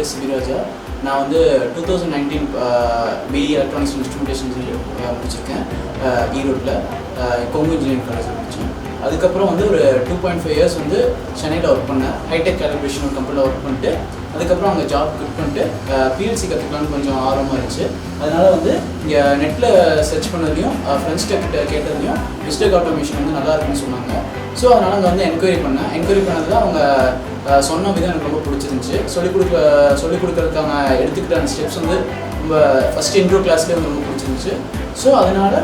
பேர் சிபிராஜா. நான் வந்து 2019 BE எலக்ட்ரானிக்ஸ் இன்ஸ்ட்ருமெண்டேஷன் முடிச்சிருக்கேன் ஈரோட்டில் கொங்கு இன்ஜினியரிங் காலேஜில் முடித்தேன். அதுக்கப்புறம் வந்து ஒரு 2.5 இயர்ஸ் வந்து சென்னையில் ஒர்க் பண்ணேன். ஹைடெக் கேலிப்ரேஷன் ஒரு கம்பெனியில் ஒர்க் பண்ணிட்டு அதுக்கப்புறம் அங்கே ஜாப் குட் பண்ணிட்டு PLC கற்றுக்கலான்னு கொஞ்சம் ஆர்வமாக இருந்துச்சு. அதனால் வந்து இங்கே நெட்டில் சர்ச் பண்ணதுலையும் ஃப்ரெண்ட்ஸ்கிட்ட கேட்டதுலையும் Wiztech ஆட்டோமேஷன் வந்து நல்லா இருக்குன்னு சொன்னாங்க. ஸோ அதனால் அங்கே வந்து என்கொயரி பண்ணேன். என்கொயரி பண்ணதில் அவங்க சொன்ன விதம் எனக்கு ரொம்ப பிடிச்சிருந்துச்சு. சொல்லிக் கொடுக்கறதுக்கான எடுத்துக்கிட்ட அந்த ஸ்டெப்ஸ் வந்து ரொம்ப ஃபஸ்ட் இன்ட்ரோ கிளாஸ்லேயே வந்து ரொம்ப பிடிச்சிருந்துச்சு. ஸோ அதனால்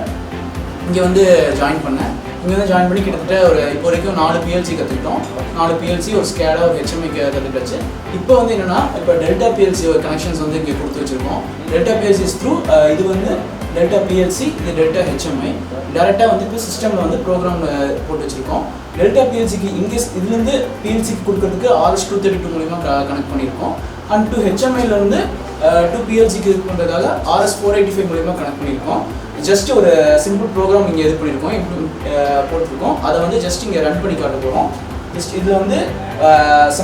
இங்கே வந்து ஜாயின் பண்ணேன். இங்கே வந்து ஜாயின் பண்ணி கிட்டத்தட்ட ஒரு இப்போ வரைக்கும் 4 PLC கற்றுக்கிட்டோம். 4 PLC, ஒரு SCADA, ஒரு HMI கற்றுக்கிட்டாச்சு. இப்போ வந்து என்னென்னா இப்போ டெல்டா PLC ஒரு கனெக்ஷன்ஸ் வந்து இங்கே கொடுத்து வச்சுருக்கோம். டெல்டா PLC த்ரூ இது வந்து டெல்டா PLC, இது டெல்டா HMI. டேரெக்டாக வந்து இப்போ சிஸ்டமில் வந்து ப்ரோக்ராம் போட்டு வச்சுருக்கோம். டெல்டா PLCக்கு இங்கே இதுலேருந்து PLCக்கு கொடுக்கறதுக்கு RS-232 மூலிமா கனெக்ட் பண்ணியிருக்கோம். அண்ட் டு HMIலேருந்து 2 PLCக்கு இது பண்ணுறதுக்காக RS-485 மூலிமா கனெக்ட் பண்ணியிருக்கோம். ஜஸ்ட் ஒரு சிம்பிள் ப்ரோக்ராம் இங்கே இது பண்ணியிருக்கோம், போட்டிருக்கோம். அதை வந்து ஜஸ்ட் இங்கே ரன் பண்ணி காட்ட போகிறோம். ஜஸ்ட் இதில் வந்து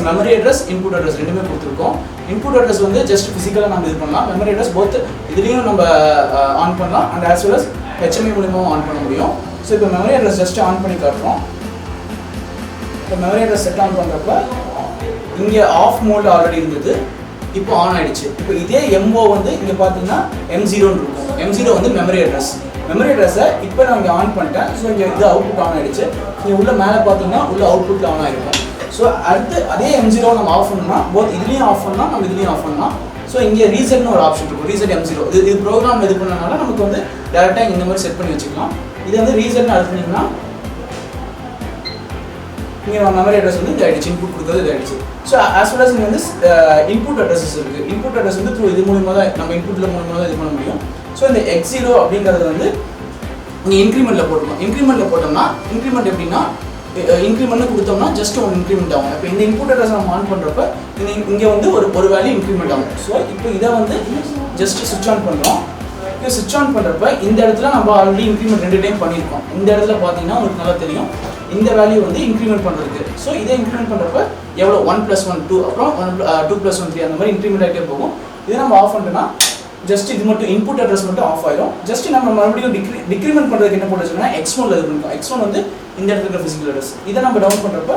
மெமரி அட்ரஸ், இன்புட் அட்ரஸ் ரெண்டுமே கொடுத்துருக்கோம். இன்புட் அட்ரஸ் வந்து ஜஸ்ட் ஃபிசிக்கலாக நம்ம இது பண்ணலாம். மெமரி அட்ரஸ் போத் இதுலேயும் நம்ம ஆன் பண்ணலாம் and as well as HMI மூலியமாக ஆன் பண்ண முடியும். ஸோ இப்போ மெமரி அட்ரஸ் ஜஸ்ட் ஆன் பண்ணி காட்டுறோம். இப்போ மெமரி அட்ரஸ் செட் ஆன் பண்ணுறப்ப இங்கே ஆஃப் மோட் ஆல்ரெடி இருந்தது, இப்போ ஆன் ஆகிடுச்சு. இப்போ இதே MO வந்து இங்கே பார்த்தீங்கன்னா M0ன்னு இருக்கும். M0 வந்து மெமரி அட்ரஸ். மெமரி அட்ரஸை இப்போ நான் இங்கே ஆன் பண்ணிட்டேன். ஸோ இங்கே இது அவுட்புட் ஆன் ஆகிடுச்சு. இங்கே உள்ள மேலே பார்த்தீங்கன்னா உள்ள அவுட்புட்டில் ஆன் ஆகிருக்கும். ஸோ அடுத்து அதே M0 நம்ம ஆஃப் பண்ணோம்னா போத் இதுலேயும் ஆஃப் பண்ணலாம், நம்ம இதுலேயும் ஆஃப் பண்ணலாம். ஸோ இங்கே ரீசெட்னு ஒரு ஆப்ஷன் இருக்கும், ரீசெட் M0. இது ப்ரோக்ராம் இது பண்ணனால நமக்கு வந்து டேரெக்டாக இந்த மாதிரி செட் பண்ணி வச்சுக்கலாம். இது வந்து ரீசெட்னு அழுத்தினீங்கன்னா இங்கே மெமரி அட்ரஸ் வந்து இது ஆகிடுச்சு, இன்புட் கொடுத்தது இது ஆகிடுச்சு. ஸோ ஆஸ் வெல் அஸ் இங்கே வந்து இன்புட் அட்ரஸஸ் இருக்குது. இன்புட் அட்ரஸ் வந்து த்ரூ இது மூலிமா தான் நம்ம இன்புட்டில் மூலிமா தான் இது பண்ண முடியும். ஸோ இந்த X0 அப்படிங்கிறது வந்து இங்கே இன்க்ரிமெண்ட்டில் போட்டுக்கணும். இன்க்ரிமெண்ட்டில் போட்டோம்னா இன்க்ரிமெண்ட் எப்படின்னா இன்க்ரிமெண்ட்னு கொடுத்தோம்னா ஜஸ்ட் ஒன் இன்க்ரிமெண்ட் ஆகும். இப்போ இந்த இன்புட் அட்ரஸ் நம்ம ஆன் பண்ணுறப்ப இங்கே வந்து ஒரு வேல்யூ இன்க்ரிமெண்ட் ஆகும். ஸோ இப்போ இதை வந்து ஜஸ்ட் சுவிட்ச் ஆன் பண்ணுறோம். இப்போ சுவிட்ச் ஆன் பண்ணுறப்ப இந்த இடத்துல நம்ம ஆல்ரெடி இன்க்ரிமெண்ட் 2 டைம் பண்ணியிருக்கோம். இந்த இடத்துல பார்த்தீங்கன்னா உங்களுக்கு நல்லா தெரியும் இந்த வேல்யூ வந்து இன்க்ரிமெண்ட் பண்ணுறதுக்கு. ஸோ இதை இன்க்ரிமெண்ட் பண்ணுறப்ப எவ்வளோ 1 + 1 2, அப்புறம் 2 + 1 3 அந்த மாதிரி இன்க்ரிமெண்ட் ஆகிட்டே போகும். இதை நம்ம ஆஃப் பண்ணிட்டோம்னா ஜஸ்ட் இது மட்டும் இன்புட் அட்ரஸ் மட்டும் ஆஃப் ஆயிடும். ஜஸ்ட் நம்ம மறுபடியும் டிக்ரிமெண்ட் பண்ணுறதுக்கு என்ன போட்டு வச்சுக்கோன்னா X1ல இது பண்ணிக்கலாம். X1 வந்து இந்த இடத்துல இருக்கிற ஃபிசிக்கல் அட்ரஸ். இதை நம்ம டவுன் பண்ணுறப்ப